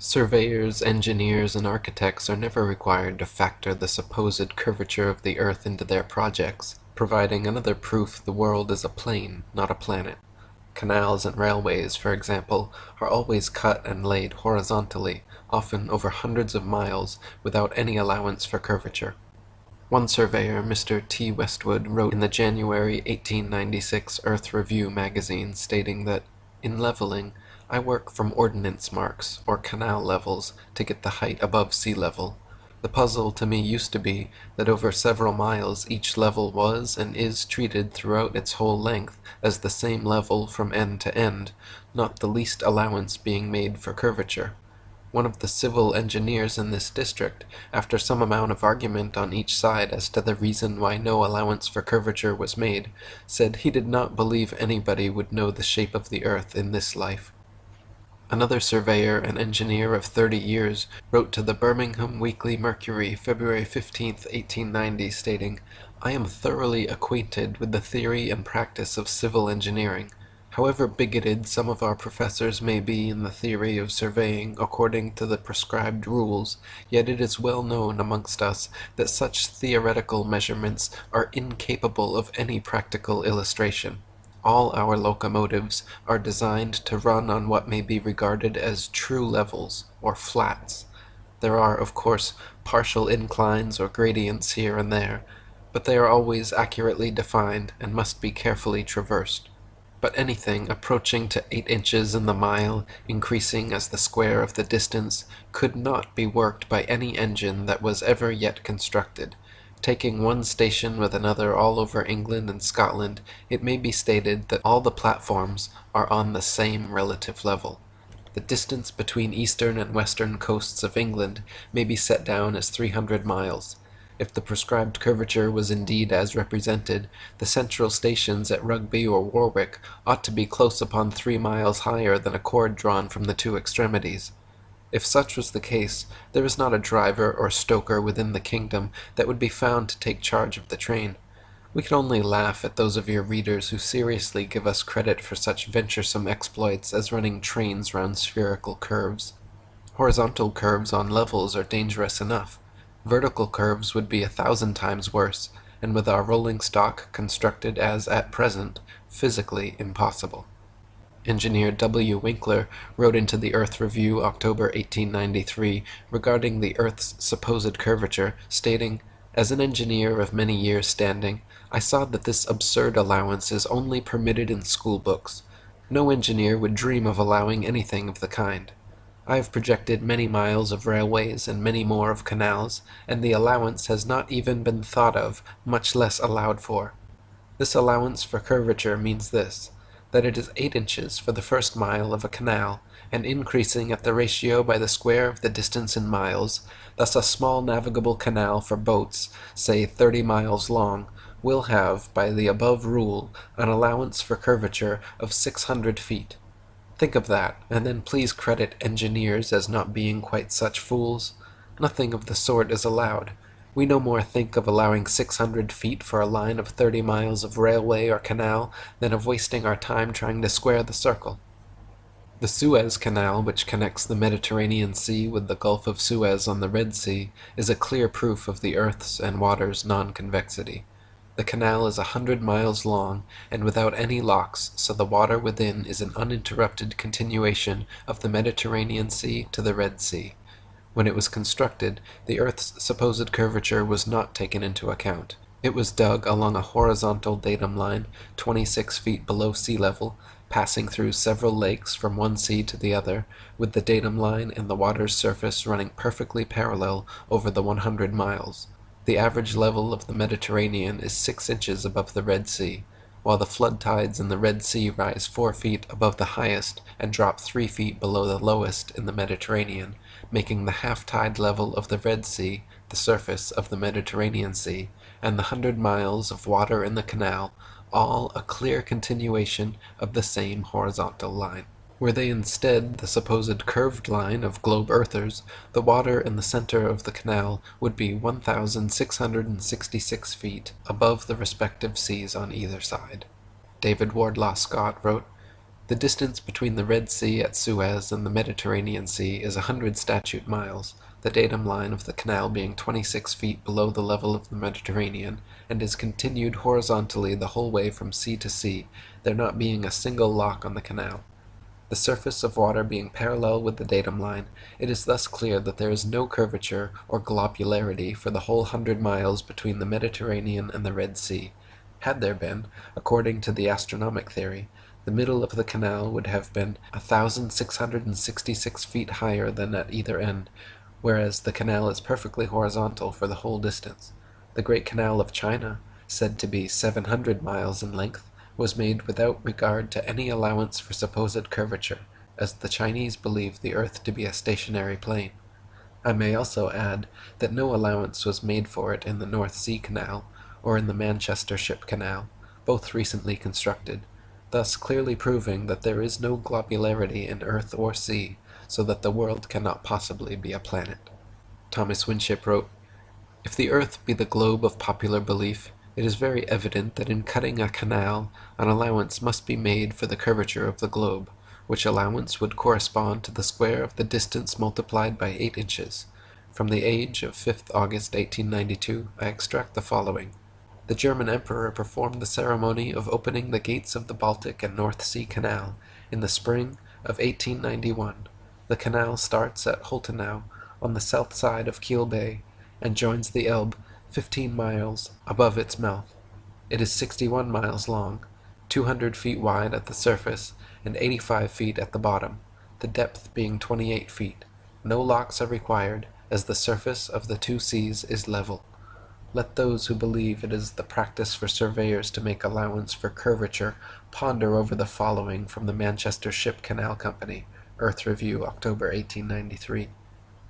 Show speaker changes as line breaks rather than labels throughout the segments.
Surveyors, engineers, and architects are never required to factor the supposed curvature of the Earth into their projects, providing another proof the world is a plane, not a planet. Canals and railways, for example, are always cut and laid horizontally, often over hundreds of miles, without any allowance for curvature. One surveyor, Mr. T. Westwood, wrote in the January 1896 Earth Review magazine stating that, "In leveling, I work from ordnance marks, or canal levels, to get the height above sea level. The puzzle to me used to be that over several miles each level was and is treated throughout its whole length as the same level from end to end, not the least allowance being made for curvature." One of the civil engineers in this district, after some amount of argument on each side as to the reason why no allowance for curvature was made, said he did not believe anybody would know the shape of the earth in this life. Another surveyor and engineer of 30 years wrote to the Birmingham Weekly Mercury, February 15, 1890, stating, "I am thoroughly acquainted with the theory and practice of civil engineering. However bigoted some of our professors may be in the theory of surveying according to the prescribed rules, yet it is well known amongst us that such theoretical measurements are incapable of any practical illustration. All our locomotives are designed to run on what may be regarded as true levels, or flats. There are, of course, partial inclines or gradients here and there, but they are always accurately defined and must be carefully traversed. But anything approaching to 8 inches in the mile, increasing as the square of the distance, could not be worked by any engine that was ever yet constructed. Taking one station with another all over England and Scotland, it may be stated that all the platforms are on the same relative level. The distance between eastern and western coasts of England may be set down as 300 miles. If the prescribed curvature was indeed as represented, the central stations at Rugby or Warwick ought to be close upon 3 miles higher than a cord drawn from the two extremities. If such was the case, there is not a driver or stoker within the kingdom that would be found to take charge of the train. We can only laugh at those of your readers who seriously give us credit for such venturesome exploits as running trains round spherical curves. Horizontal curves on levels are dangerous enough. Vertical curves would be 1,000 times worse, and with our rolling stock constructed as at present, physically impossible. Engineer W. Winkler wrote into the Earth Review, October 1893, regarding the Earth's supposed curvature, stating, "As an engineer of many years' standing, I saw that this absurd allowance is only permitted in school books. No engineer would dream of allowing anything of the kind. I have projected many miles of railways and many more of canals, and the allowance has not even been thought of, much less allowed for. This allowance for curvature means this, that it is 8 inches for the first mile of a canal, and increasing at the ratio by the square of the distance in miles. Thus a small navigable canal for boats, say 30 miles long, will have, by the above rule, an allowance for curvature of 600 feet. Think of that, and then please credit engineers as not being quite such fools. Nothing of the sort is allowed. We no more think of allowing 600 feet for a line of 30 miles of railway or canal than of wasting our time trying to square the circle." The Suez Canal, which connects the Mediterranean Sea with the Gulf of Suez on the Red Sea, is a clear proof of the earth's and water's non-convexity. The canal is 100 miles long, and without any locks, so the water within is an uninterrupted continuation of the Mediterranean Sea to the Red Sea. When it was constructed, the earth's supposed curvature was not taken into account. It was dug along a horizontal datum line, 26 feet below sea level, passing through several lakes from one sea to the other, with the datum line and the water's surface running perfectly parallel over the 100 miles. The average level of the Mediterranean is 6 inches above the Red Sea, while the flood tides in the Red Sea rise 4 feet above the highest and drop 3 feet below the lowest in the Mediterranean, making the half-tide level of the Red Sea the surface of the Mediterranean Sea, and the 100 miles of water in the canal all a clear continuation of the same horizontal line. Were they instead the supposed curved line of globe earthers, the water in the center of the canal would be 1,666 feet above the respective seas on either side. David Wardlaw Scott wrote, The distance between the Red Sea at Suez and the Mediterranean Sea is 100 statute miles, the datum line of the canal being 26 feet below the level of the Mediterranean, and is continued horizontally the whole way from sea to sea, there not being a single lock on the canal. The surface of water being parallel with the datum line, it is thus clear that there is no curvature or globularity for the whole 100 miles between the Mediterranean and the Red Sea. Had there been, according to the astronomic theory, the middle of the canal would have been 1,666 feet higher than at either end, whereas the canal is perfectly horizontal for the whole distance. The Great Canal of China, said to be 700 miles in length, was made without regard to any allowance for supposed curvature, as the Chinese believe the earth to be a stationary plane. I may also add that no allowance was made for it in the North Sea Canal, or in the Manchester Ship Canal, both recently constructed, thus clearly proving that there is no globularity in earth or sea, so that the world cannot possibly be a planet. Thomas Winship wrote, "If the earth be the globe of popular belief, it is very evident that in cutting a canal an allowance must be made for the curvature of the globe, which allowance would correspond to the square of the distance multiplied by 8 inches. From the Age of 5th August 1892 I extract the following. The German Emperor performed the ceremony of opening the gates of the Baltic and North Sea Canal in the spring of 1891. The canal starts at Holtenau on the south side of Kiel Bay and joins the Elbe 15 miles above its mouth. It is 61 miles long, 200 feet wide at the surface and 85 feet at the bottom, the depth being 28 feet. No locks are required, as the surface of the two seas is level. Let those who believe it is the practice for surveyors to make allowance for curvature ponder over the following from the Manchester Ship Canal Company, Earth Review, October 1893.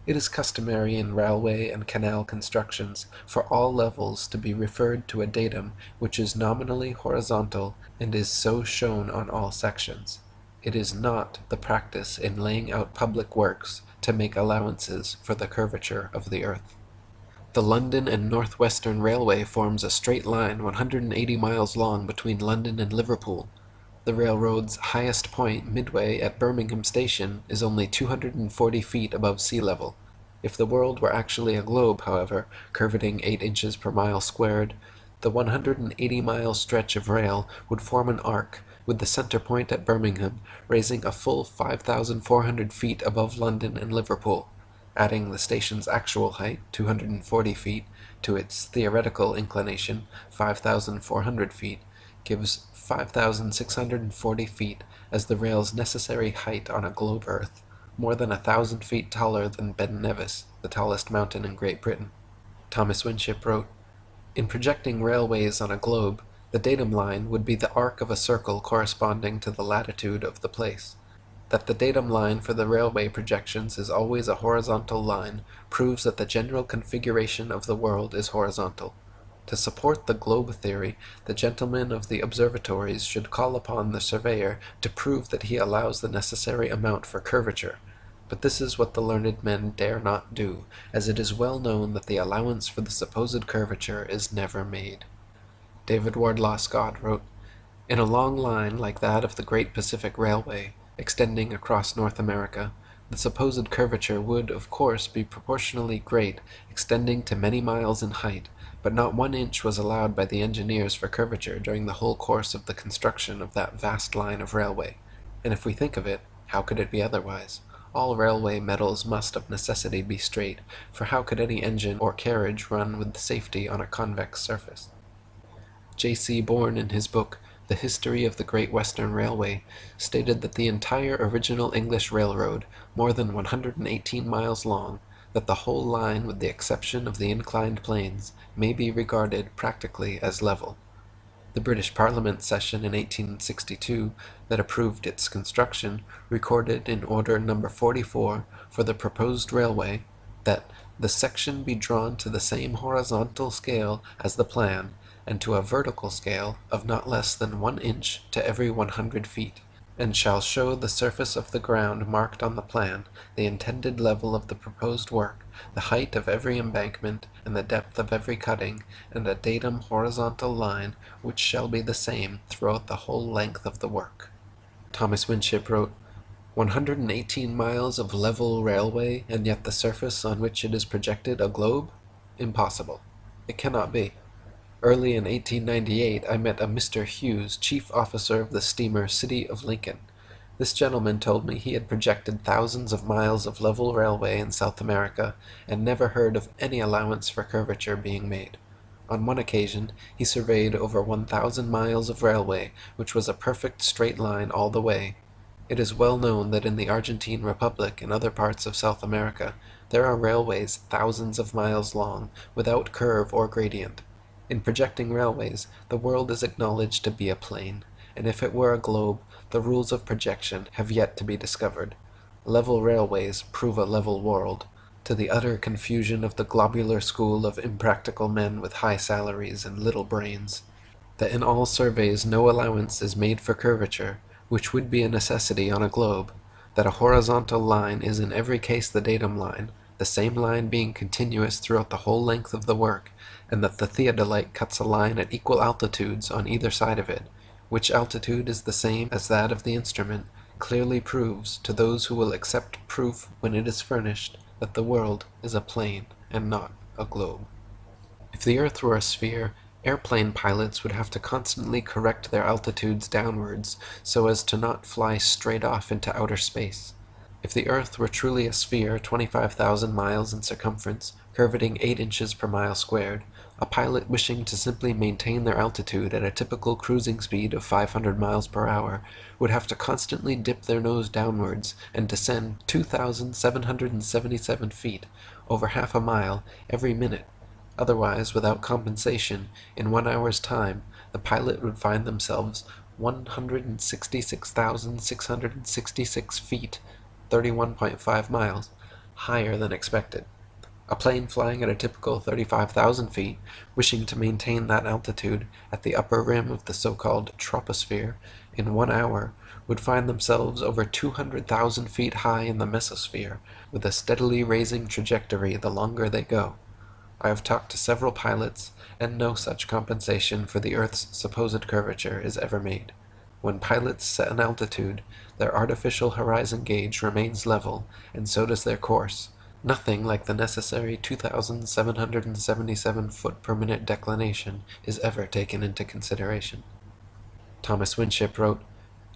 It is customary in railway and canal constructions for all levels to be referred to a datum which is nominally horizontal and is so shown on all sections. It is not the practice in laying out public works to make allowances for the curvature of the earth. The London and North Western Railway forms a straight line 180 miles long between London and Liverpool. The railroad's highest point, midway at Birmingham Station, is only 240 feet above sea level. If the world were actually a globe, however, curvating 8 inches per mile squared, the 180-mile stretch of rail would form an arc, with the center point at Birmingham raising a full 5,400 feet above London and Liverpool. Adding the station's actual height, 240 feet, to its theoretical inclination, 5,400 feet, gives 5,640 feet as the rail's necessary height on a globe Earth, more than 1,000 feet taller than Ben Nevis, the tallest mountain in Great Britain. Thomas Winship wrote, "In projecting railways on a globe, the datum line would be the arc of a circle corresponding to the latitude of the place. That the datum line for the railway projections is always a horizontal line proves that the general configuration of the world is horizontal. To support the globe theory, the gentlemen of the observatories should call upon the surveyor to prove that he allows the necessary amount for curvature, but this is what the learned men dare not do, as it is well known that the allowance for the supposed curvature is never made." David Wardlaw Scott wrote, "In a long line like that of the Great Pacific Railway, extending across North America, the supposed curvature would, of course, be proportionally great, extending to many miles in height, but not 1 inch was allowed by the engineers for curvature during the whole course of the construction of that vast line of railway. And if we think of it, how could it be otherwise? All railway metals must of necessity be straight, for how could any engine or carriage run with safety on a convex surface?" J.C. Bourne, in his book The History of the Great Western Railway, stated that the entire original English railroad, more than 118 miles long, that the whole line with the exception of the inclined planes, may be regarded practically as level. The British Parliament session in 1862 that approved its construction recorded in Order No. 44 for the proposed railway that "the section be drawn to the same horizontal scale as the plan, and to a vertical scale of not less than 1 inch to every 100 feet, and shall show the surface of the ground marked on the plan, the intended level of the proposed work, the height of every embankment, and the depth of every cutting, and a datum horizontal line which shall be the same throughout the whole length of the work." Thomas Winship wrote, 118 miles of level railway, and yet the surface on which it is projected a globe? Impossible. It cannot be. Early in 1898 I met a Mr. Hughes, chief officer of the steamer City of Lincoln. This gentleman told me he had projected thousands of miles of level railway in South America, and never heard of any allowance for curvature being made. On one occasion he surveyed over 1,000 miles of railway, which was a perfect straight line all the way. It is well known that in the Argentine Republic and other parts of South America there are railways thousands of miles long, without curve or gradient. In projecting railways, the world is acknowledged to be a plane, and if it were a globe, the rules of projection have yet to be discovered. Level railways prove a level world, to the utter confusion of the globular school of impractical men with high salaries and little brains. That in all surveys no allowance is made for curvature, which would be a necessity on a globe, that a horizontal line is in every case the datum line, the same line being continuous throughout the whole length of the work, and that the theodolite cuts a line at equal altitudes on either side of it, which altitude is the same as that of the instrument, clearly proves, to those who will accept proof when it is furnished, that the world is a plane and not a globe. If the earth were a sphere, airplane pilots would have to constantly correct their altitudes downwards so as to not fly straight off into outer space. If the earth were truly a sphere 25,000 miles in circumference, curvating 8 inches per mile squared, a pilot wishing to simply maintain their altitude at a typical cruising speed of 500 miles per hour would have to constantly dip their nose downwards and descend 2,777 feet, over half a mile, every minute. Otherwise, without compensation, in 1 hour's time, the pilot would find themselves 166,666 feet, 31.5 miles, higher than expected. A plane flying at a typical 35,000 feet, wishing to maintain that altitude at the upper rim of the so-called troposphere in 1 hour, would find themselves over 200,000 feet high in the mesosphere, with a steadily raising trajectory the longer they go. I have talked to several pilots, and no such compensation for the Earth's supposed curvature is ever made. When pilots set an altitude, their artificial horizon gauge remains level, and so does their course. Nothing like the necessary 2,777 foot per minute declination is ever taken into consideration. Thomas Winship wrote,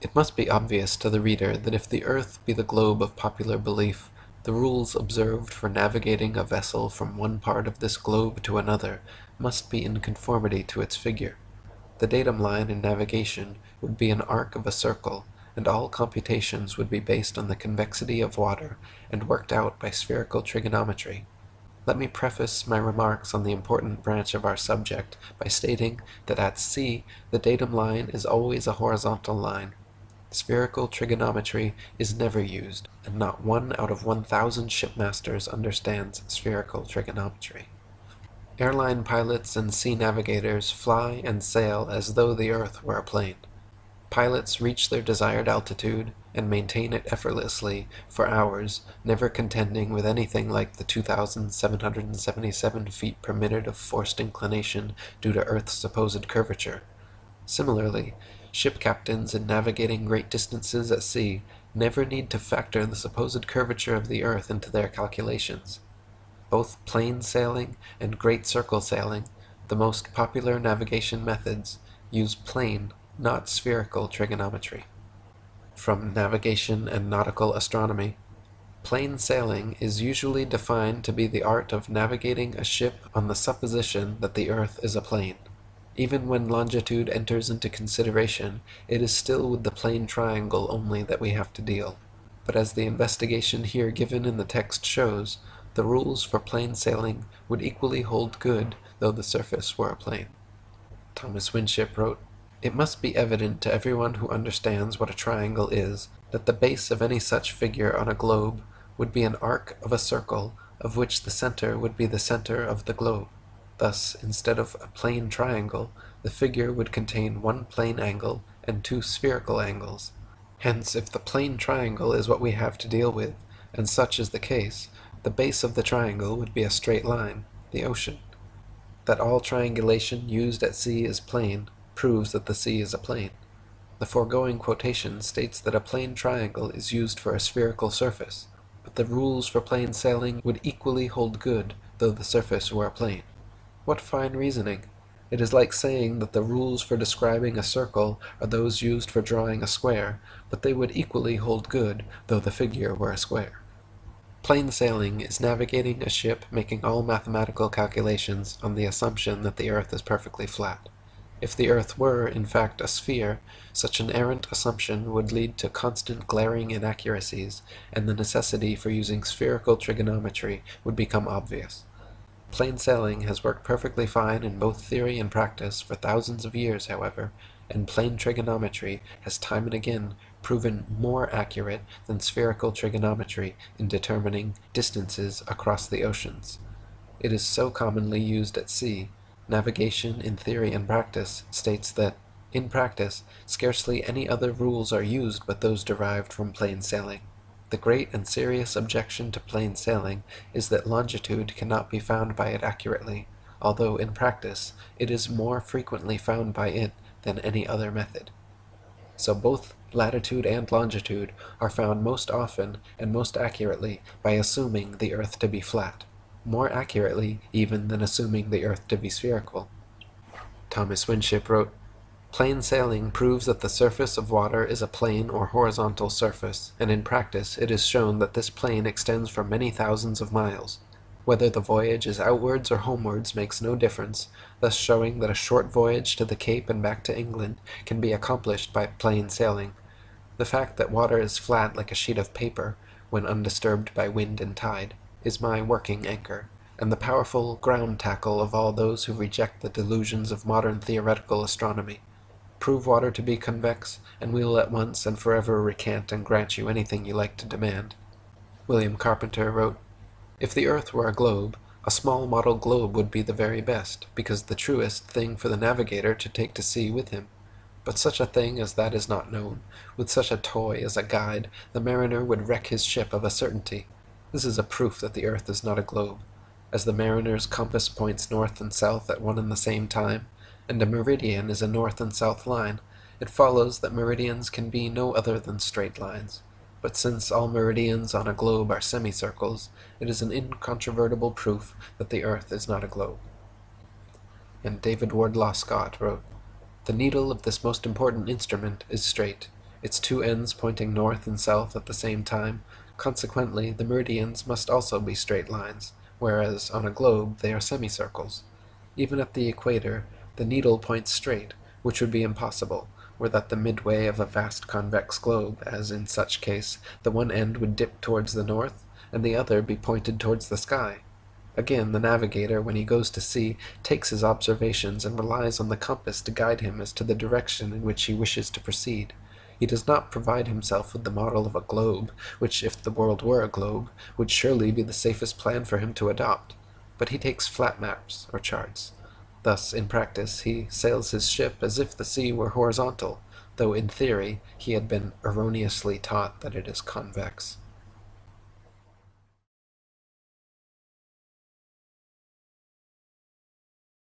"It must be obvious to the reader that if the earth be the globe of popular belief, the rules observed for navigating a vessel from one part of this globe to another must be in conformity to its figure. The datum line in navigation would be an arc of a circle, and all computations would be based on the convexity of water and worked out by spherical trigonometry. Let me preface my remarks on the important branch of our subject by stating that at sea the datum line is always a horizontal line. Spherical trigonometry is never used, and not 1 out of 1,000 shipmasters understands spherical trigonometry. Airline pilots and sea navigators fly and sail as though the earth were a plane. Pilots reach their desired altitude and maintain it effortlessly for hours, never contending with anything like the 2,777 feet per minute of forced inclination due to Earth's supposed curvature. Similarly, ship captains in navigating great distances at sea never need to factor the supposed curvature of the earth into their calculations. Both plain sailing and great circle sailing, the most popular navigation methods, use plane, not spherical trigonometry. From Navigation and Nautical Astronomy, plain sailing is usually defined to be the art of navigating a ship on the supposition that the earth is a plane. Even when longitude enters into consideration, it is still with the plane triangle only that we have to deal. But as the investigation here given in the text shows, the rules for plain sailing would equally hold good though the surface were a plane. Thomas Winship wrote, "It must be evident to everyone who understands what a triangle is, that the base of any such figure on a globe would be an arc of a circle, of which the center would be the center of the globe. Thus, instead of a plane triangle, the figure would contain 1 plane angle and 2 spherical angles. Hence, if the plane triangle is what we have to deal with, and such is the case, the base of the triangle would be a straight line, the ocean. That all triangulation used at sea is plane proves that the sea is a plane. The foregoing quotation states that a plane triangle is used for a spherical surface, but the rules for plane sailing would equally hold good, though the surface were a plane. What fine reasoning! It is like saying that the rules for describing a circle are those used for drawing a square, but they would equally hold good, though the figure were a square. Plane sailing is navigating a ship making all mathematical calculations on the assumption that the earth is perfectly flat. If the earth were, in fact, a sphere, such an errant assumption would lead to constant glaring inaccuracies, and the necessity for using spherical trigonometry would become obvious. Plane sailing has worked perfectly fine in both theory and practice for thousands of years, however, and plane trigonometry has time and again proven more accurate than spherical trigonometry in determining distances across the oceans. It is so commonly used at sea. Navigation in theory and practice states that, in practice, scarcely any other rules are used but those derived from plane sailing. The great and serious objection to plane sailing is that longitude cannot be found by it accurately, although in practice it is more frequently found by it than any other method. So both latitude and longitude are found most often and most accurately by assuming the earth to be flat, more accurately even than assuming the earth to be spherical. Thomas Winship wrote, "Plane sailing proves that the surface of water is a plane or horizontal surface, and in practice it is shown that this plane extends for many thousands of miles. Whether the voyage is outwards or homewards makes no difference, thus showing that a short voyage to the Cape and back to England can be accomplished by plane sailing. The fact that water is flat like a sheet of paper, when undisturbed by wind and tide, is my working anchor, and the powerful ground tackle of all those who reject the delusions of modern theoretical astronomy. Prove water to be convex, and we will at once and forever recant and grant you anything you like to demand." William Carpenter wrote, "If the earth were a globe, a small model globe would be the very best, because the truest thing for the navigator to take to sea with him. But such a thing as that is not known. With such a toy as a guide, the mariner would wreck his ship of a certainty. This is a proof that the earth is not a globe. As the mariner's compass points north and south at one and the same time, and a meridian is a north and south line, it follows that meridians can be no other than straight lines. But since all meridians on a globe are semicircles, it is an incontrovertible proof that the earth is not a globe." And David Wardlaw Scott wrote, "The needle of this most important instrument is straight, its two ends pointing north and south at the same time. Consequently, the meridians must also be straight lines, whereas on a globe they are semicircles. Even at the equator, the needle points straight, which would be impossible, were that the midway of a vast convex globe, as in such case the one end would dip towards the north, and the other be pointed towards the sky. Again, the navigator, when he goes to sea, takes his observations and relies on the compass to guide him as to the direction in which he wishes to proceed. He does not provide himself with the model of a globe, which, if the world were a globe, would surely be the safest plan for him to adopt, but he takes flat maps or charts. Thus, in practice, he sails his ship as if the sea were horizontal, though in theory he had been erroneously taught that it is convex."